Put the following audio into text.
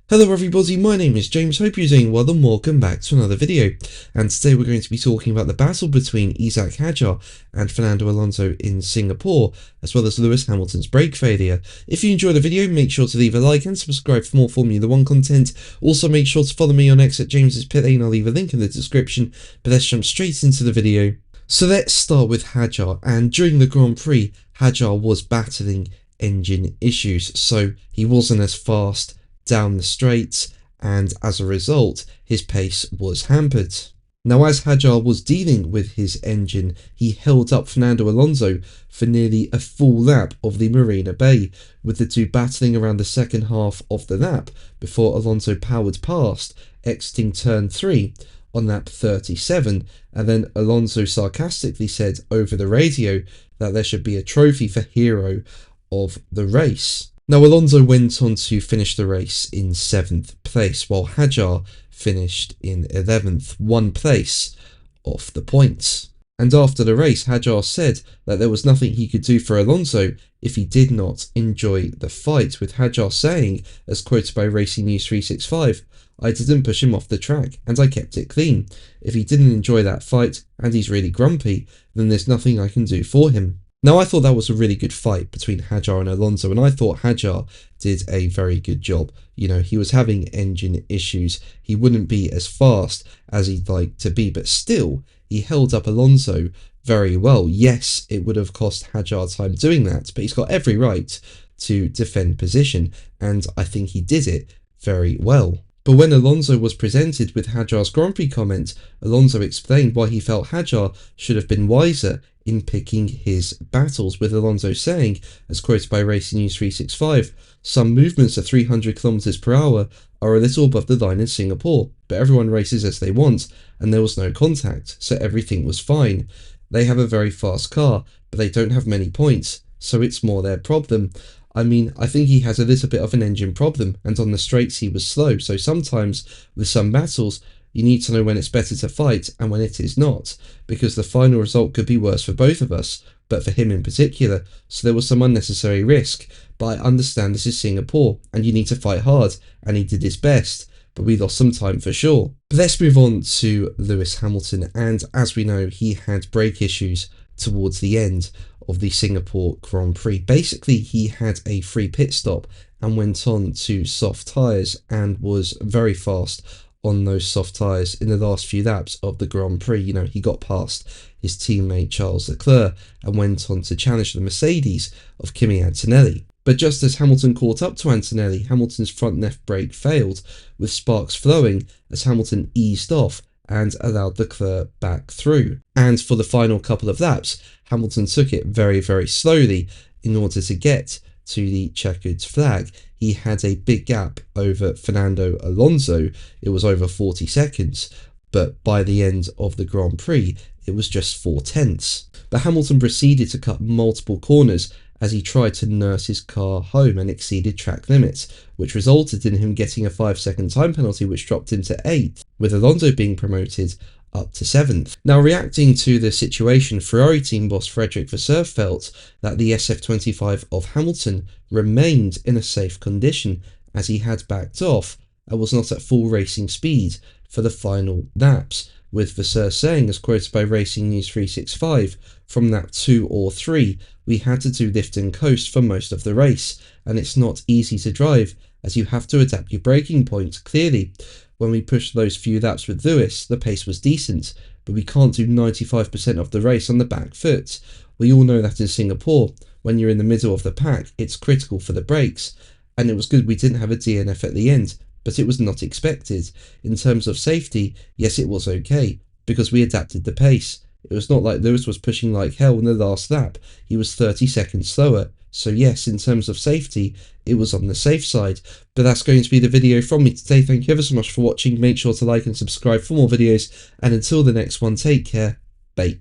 Hello everybody, my name is James, hope you're doing well and welcome back to another video. And today we're going to be talking about the battle between Isaac Hadjar and Fernando Alonso in Singapore, as well as Lewis Hamilton's brake failure. If you enjoyed the video, make sure to leave a like and subscribe for more Formula 1 content. Also make sure to follow me on X at James's Pit Lane, I'll leave a link in the description, but let's jump straight into the video. So let's start with Hadjar, and during the Grand Prix, Hadjar was battling engine issues, so he wasn't as fast down the straights, and as a result his pace was hampered. Now, as Hadjar was dealing with his engine, he held up Fernando Alonso for nearly a full lap of the Marina Bay, with the two battling around the second half of the lap before Alonso powered past, exiting turn 3 on lap 37, and then Alonso sarcastically said over the radio that there should be a trophy for hero of the race. Now, Alonso went on to finish the race in 7th place, while Hadjar finished in 11th, 1 place off the points. And after the race, Hadjar said that there was nothing he could do for Alonso if he did not enjoy the fight, with Hadjar saying, as quoted by Racing News 365, "I didn't push him off the track and I kept it clean. If he didn't enjoy that fight and he's really grumpy, then there's nothing I can do for him." Now, I thought that was a really good fight between Hadjar and Alonso, and I thought Hadjar did a very good job. You know, he was having engine issues. He wouldn't be as fast as he'd like to be, but still, he held up Alonso very well. Yes, it would have cost Hadjar time doing that, but he's got every right to defend position, and I think he did it very well. But when Alonso was presented with Hadjar's Grand Prix comment, Alonso explained why he felt Hadjar should have been wiser in picking his battles, with Alonso saying, as quoted by Racing News 365, "Some movements at 300 km per hour are a little above the line in Singapore, but everyone races as they want, and there was no contact, so everything was fine. They have a very fast car, but they don't have many points, so it's more their problem." I mean, I think he has a little bit of an engine problem, and on the straights he was slow, so sometimes with some battles you need to know when it's better to fight and when it is not, because the final result could be worse for both of us, but for him in particular, so there was some unnecessary risk. But I understand this is Singapore and you need to fight hard, and he did his best, but we lost some time for sure. But let's move on to Lewis Hamilton, and as we know, he had brake issues towards the end of the Singapore Grand Prix. Basically, he had a free pit stop and went on to soft tyres and was very fast on those soft tyres in the last few laps of the Grand Prix. You know, he got past his teammate Charles Leclerc and went on to challenge the Mercedes of Kimi Antonelli. But just as Hamilton caught up to Antonelli, Hamilton's front left brake failed, with sparks flowing as Hamilton eased off and allowed Leclerc back through. And for the final couple of laps, Hamilton took it very, very slowly in order to get to the checkered flag. He had a big gap over Fernando Alonso. It was over 40 seconds, but by the end of the Grand Prix, it was just 4/10. But Hamilton proceeded to cut multiple corners as he tried to nurse his car home and exceeded track limits, which resulted in him getting a 5-second time penalty, which dropped him to 8th, with Alonso being promoted up to 7th. Now, reacting to the situation, Ferrari team boss Frederick Vasseur felt that the SF25 of Hamilton remained in a safe condition, as he had backed off and was not at full racing speed for the final laps, with Vasseur saying, as quoted by Racing News 365, "From lap 2 or 3, we had to do lift and coast for most of the race, and it's not easy to drive as you have to adapt your braking points. Clearly, when we pushed those few laps with Lewis, the pace was decent, but we can't do 95% of the race on the back foot. We all know that in Singapore, when you're in the middle of the pack, it's critical for the brakes, and it was good we didn't have a DNF at the end, but it was not expected. In terms of safety, yes, it was okay, because we adapted the pace. It was not like Lewis was pushing like hell in the last lap. He was 30 seconds slower. So yes, in terms of safety, it was on the safe side." But that's going to be the video from me today. Thank you ever so much for watching. Make sure to like and subscribe for more videos. And until the next one, take care. Bye.